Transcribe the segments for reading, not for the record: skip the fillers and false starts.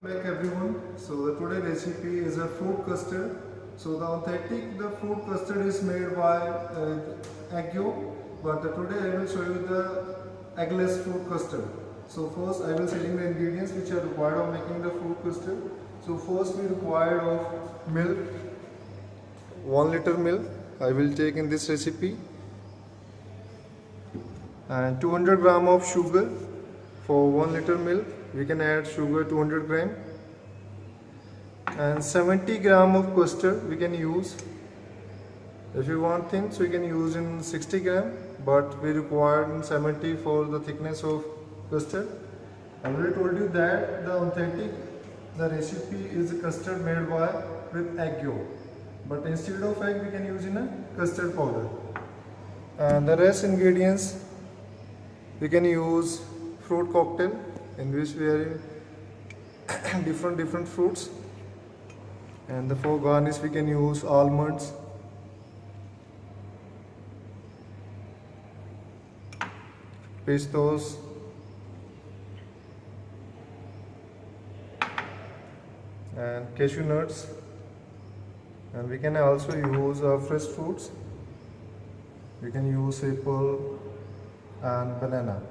Back everyone. So the today recipe is a fruit custard. So the authentic the fruit custard is made by egg yolk, but today I will show you the eggless fruit custard. So first I will selling the ingredients which are required of making the fruit custard. So first we require of milk, 1 liter milk I will take in this recipe, and 200 gram of sugar. For 1 liter milk we can add sugar 200 gram, and 70 gram of custard we can use. If you want thin, so you can use in 60 gram, but we require in 70 for the thickness of custard. I already told you that the recipe is a custard made by with egg yolk, but instead of egg we can use in a custard powder. And the rest ingredients we can use fruit cocktail, in which we are in different fruits, and for garnish we can use almonds, pistos, and cashew nuts, and we can also use fresh fruits. We can use apple and banana.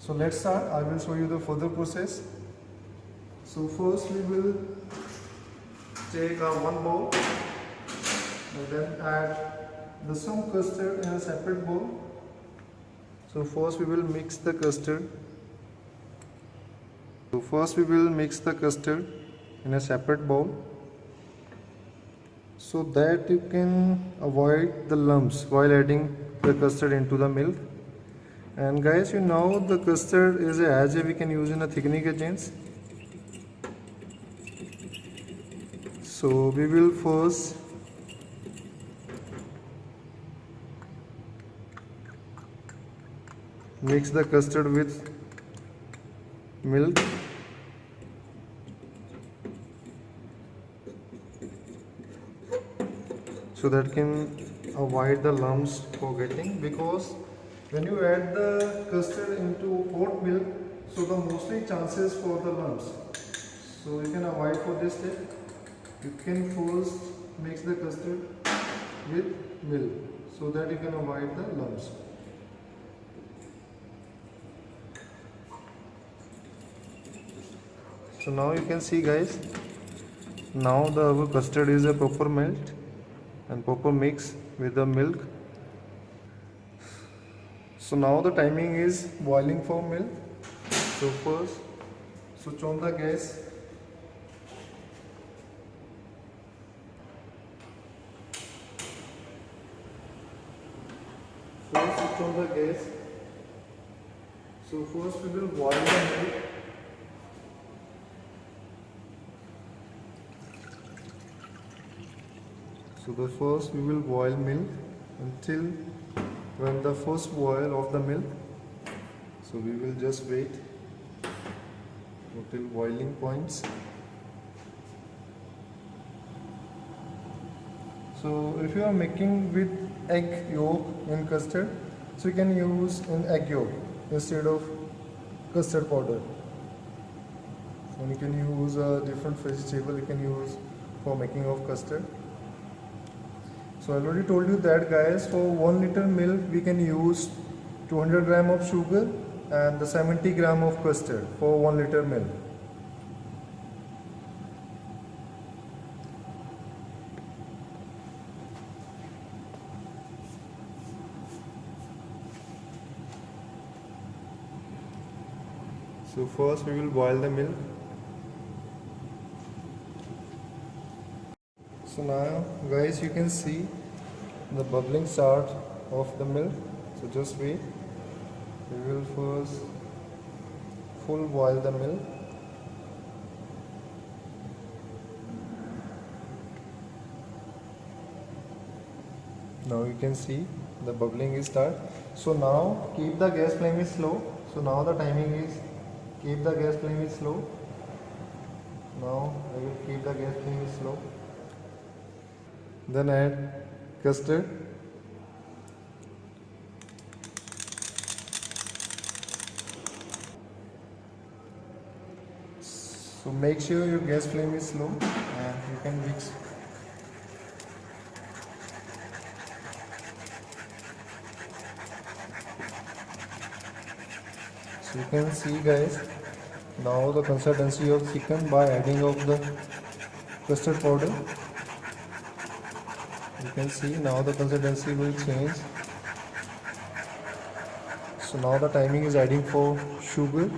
So let's start. I will show you the further process. So first we will take one bowl and then add the some custard in a separate bowl. So first we will mix the custard. In a separate bowl, so that you can avoid the lumps while adding the custard into the milk. And guys, you know the custard is as we can use in a thickening agents. So we will first mix the custard with milk. So that can avoid the lumps for getting, because when you add the custard into hot milk, so the mostly chances for the lumps. So you can avoid for this step. You can first mix the custard with milk so that you can avoid the lumps. So now you can see guys, now our custard is a proper melt and proper mix with the milk. So now the timing is boiling for milk. So first switch on the gas. So first we will boil the milk. So the first we will boil milk until when the first boil of the milk. So we will just wait until boiling points. So if you are making with egg yolk in custard, so you can use in egg yolk instead of custard powder. And you can use a different vegetable you can use for making of custard. So I already told you that guys, for 1 liter milk we can use 200 gram of sugar and the 70 gram of custard for 1 liter milk. So first we will boil the milk. So now guys, you can see the bubbling start of the milk. So just wait. We will first full boil the milk. Now you can see the bubbling is start. So now keep the gas flame is slow. So now the timing is keep the gas flame is slow. Now I will keep the gas flame is slow. Then add custard. So make sure your gas flame is low and you can mix. So you can see guys, now the consistency of chicken by adding of the custard powder. You can see now the consistency will change. So now the timing is adding for sugar.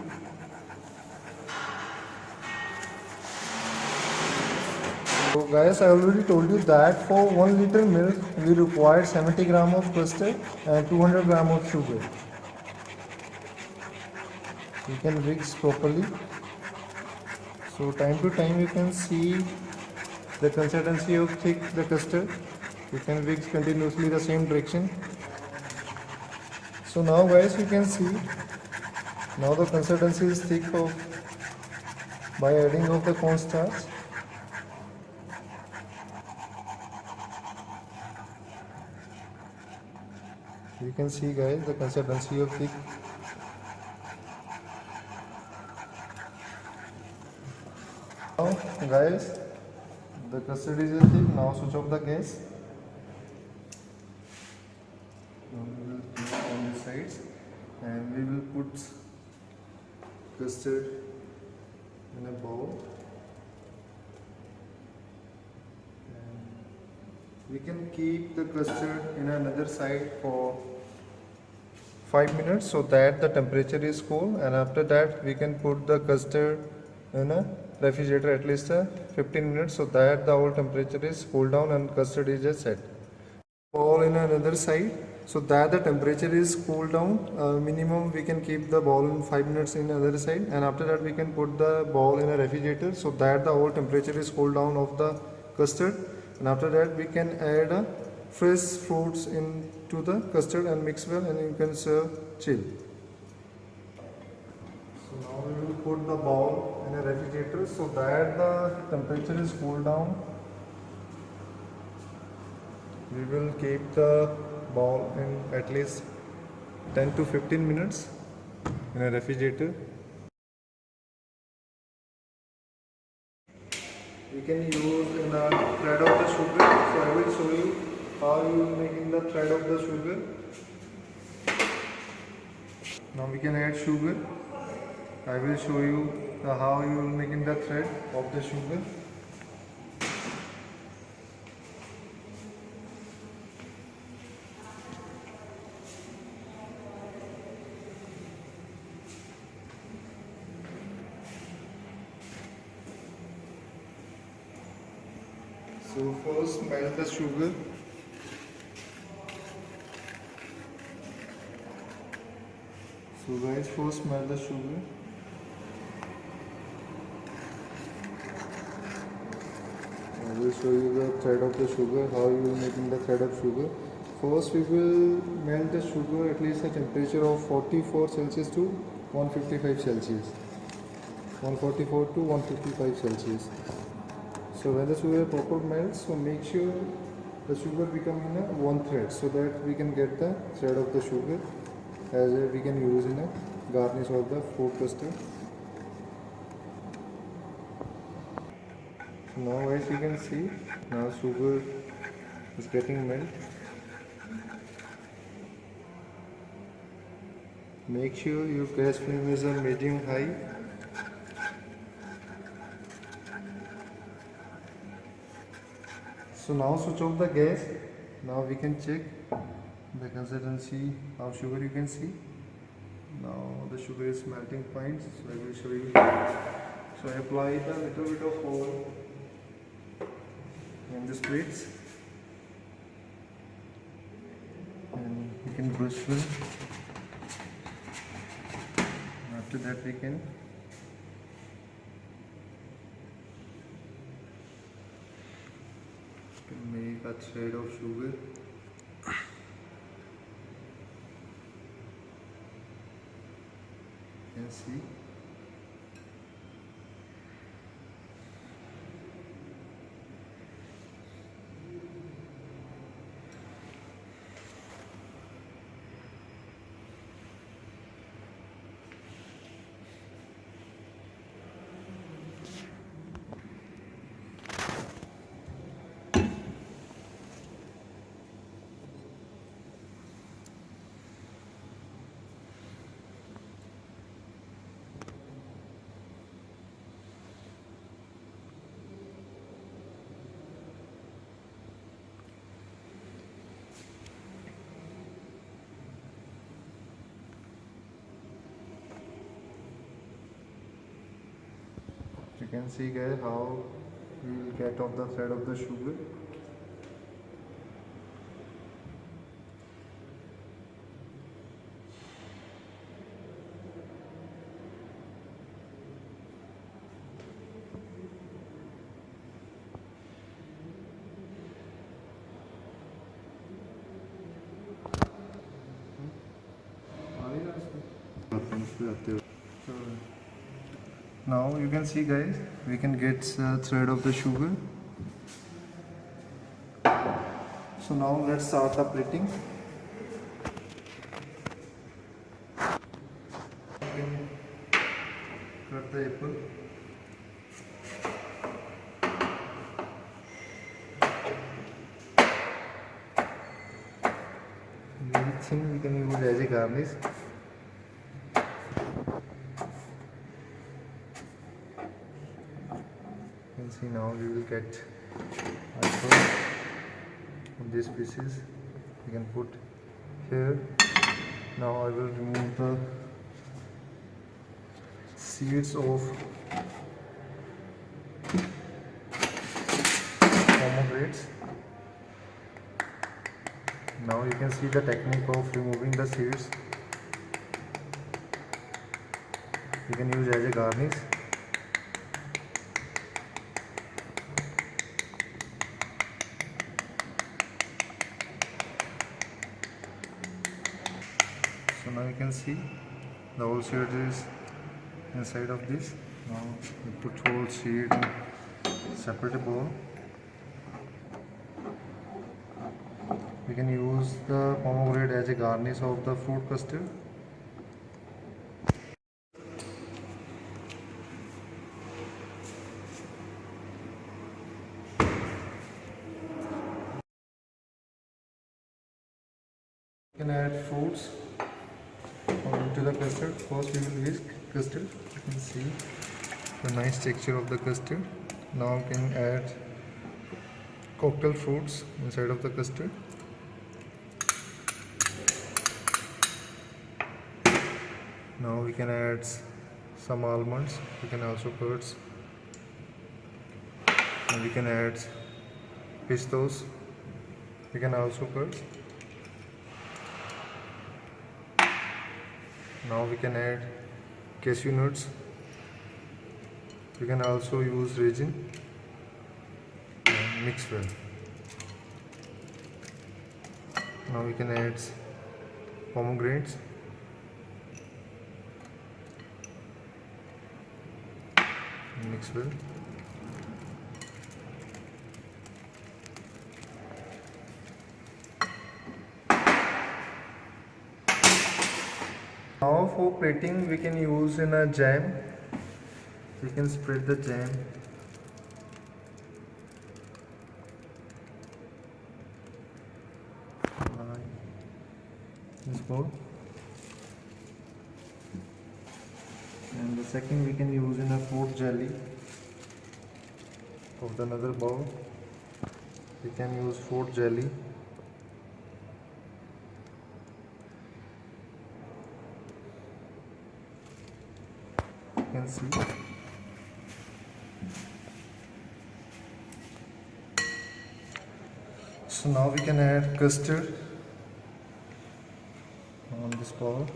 So guys, I already told you that for 1 liter milk we require 70 gram of custard and 200 gram of sugar. You can mix properly. So time to time you can see the consistency of thick the custard. You can mix continuously the same direction. So now guys, you can see now the consistency is thick of by adding of the cornstarch. You can see guys the consistency of thick. Now guys, the custard is thick. Now switch off the gas. Now we will put on the sides and we will put custard in a bowl. And we can keep the custard in another side for 5 minutes so that the temperature is cool, and after that we can put the custard in a refrigerator at least 15 minutes so that the whole temperature is cooled down and custard is just set. Bowl in another side so that the temperature is cooled down. Minimum we can keep the bowl in 5 minutes in other side, and after that we can put the bowl in a refrigerator so that the whole temperature is cooled down of the custard, and after that we can add fresh fruits into the custard and mix well, and you can serve chill. So now we will put the bowl in a refrigerator so that the temperature is cooled down. We will keep the bowl in at least 10 to 15 minutes in a refrigerator. We can use in a thread of the sugar. So I will show you how you are making the thread of the sugar. Now we can add sugar. I will show you how you are making the thread of the sugar. So first melt the sugar. So guys, first melt the sugar. I will show you the thread of the sugar, how you will making the thread of sugar. First we will melt the sugar at least a temperature of 44 Celsius to 155 Celsius. 144 to 155 Celsius. So when the sugar proper melts, so make sure the sugar become in a one thread so that we can get the thread of the sugar as we can use in a garnish of the fruit custard. So now as you can see, now sugar is getting melt. Make sure your gas flame is a medium high. So now switch off the gas. Now we can check the consistency of sugar. You can see now the sugar is melting fine. So I will show you. So I applied a little bit of oil in the splits, and you can brush well. After that we can make a thread of sugar. You can see. can see guys how we will get off the thread of the sugar. So now you can see guys, we can get thread of the sugar. So now let's start the plating. You can cut the apple. Very thin, we can use as a garnish. You can see now we will get apple on these pieces. We can put here. Now I will remove the seeds of pomegranates. Now you can see the technique of removing the seeds. You can use as a garnish. So now you can see the whole seed is inside of this. Now you put whole seed in separate bowl. We can use the pomegranate as a garnish of the fruit custard. You can add fruits into the custard. First we will whisk custard. You can see the nice texture of the custard. Now you can add cocktail fruits inside of the custard. Now we can add some almonds. We can also put. And we can add pistos. We can also put. Now we can add cashew nuts. We can also use raisin and mix well. Now we can add pomegranates. Mix well. Now for plating we can use in a jam. We can spread the jam. This bowl. And the second we can use in a fruit jelly of the another bowl. We can use fruit jelly. You can see. So now we can add custard on this bowl.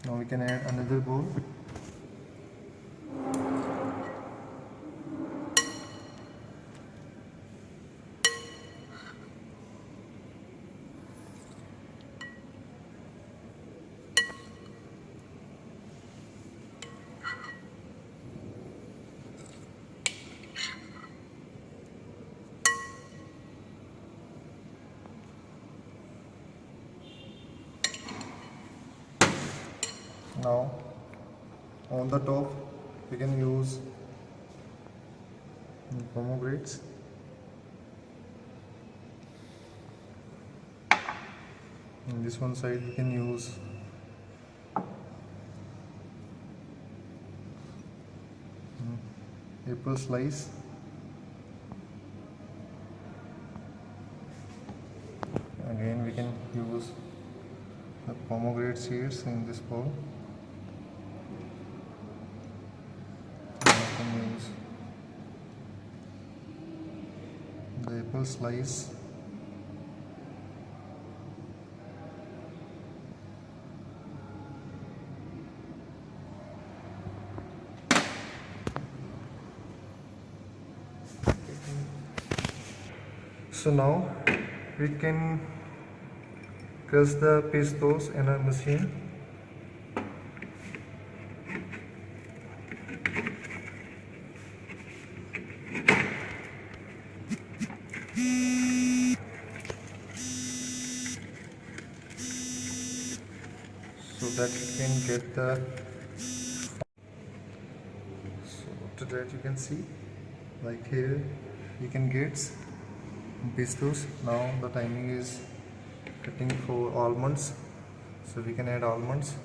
Now we can add another bowl. Now on the top we can use pomegranates. In this one side we can use apple slice. Again we can use the pomegranate seeds in this bowl. And we can use the apple slice. So now we can crush the pistos in a machine. So that you can get the, so to that you can see, like here you can get pistos. Now the timing is cutting for almonds, so we can add almonds.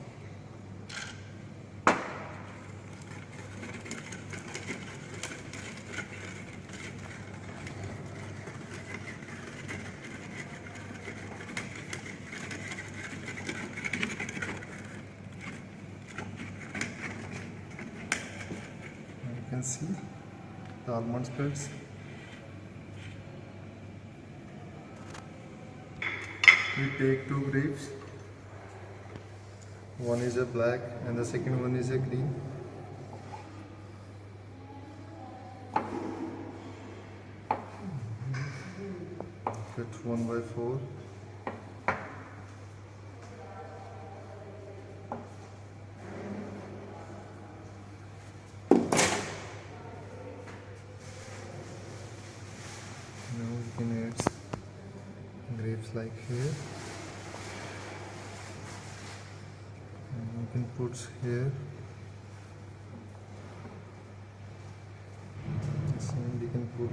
And you can see the almond cuts. We take 2 grapes, one is a black and the second one is a green. Cut 1/4. Now we can add grapes like here, and you can put here. Same we can put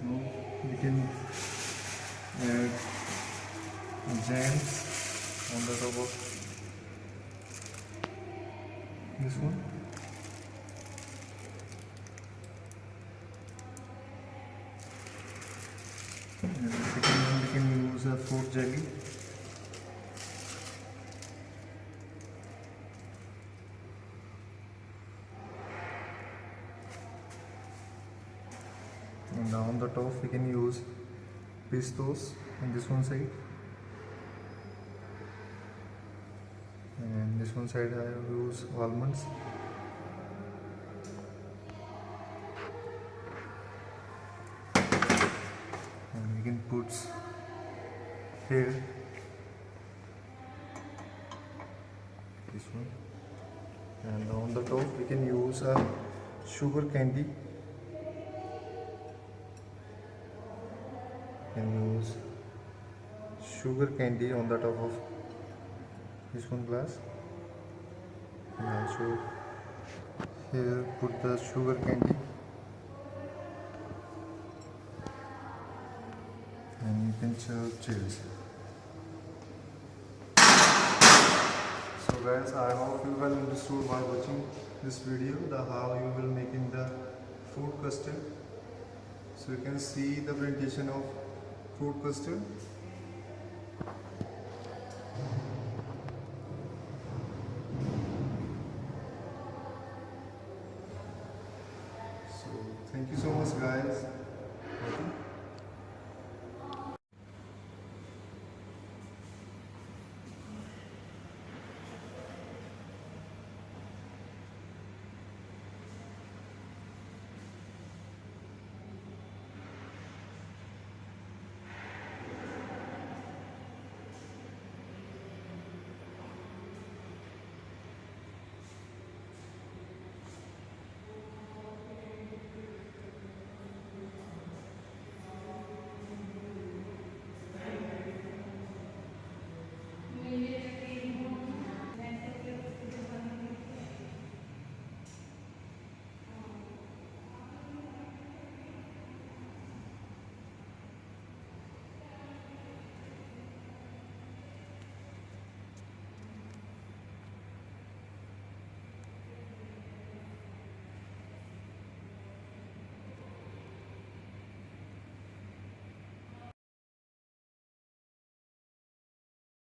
now we can add jams on the top of this one. And the second one we can use a fruit jelly. And on the top we can use pistos on this one side. And this one side I use almonds. And we can put here this one. And on the top we can use a sugar candy. Can use sugar candy on the top of this one glass, and also here put the sugar candy, and you can serve chills. So guys, I hope you well understood by watching this video the how you will making the fruit custard. So you can see the presentation of fruit custard.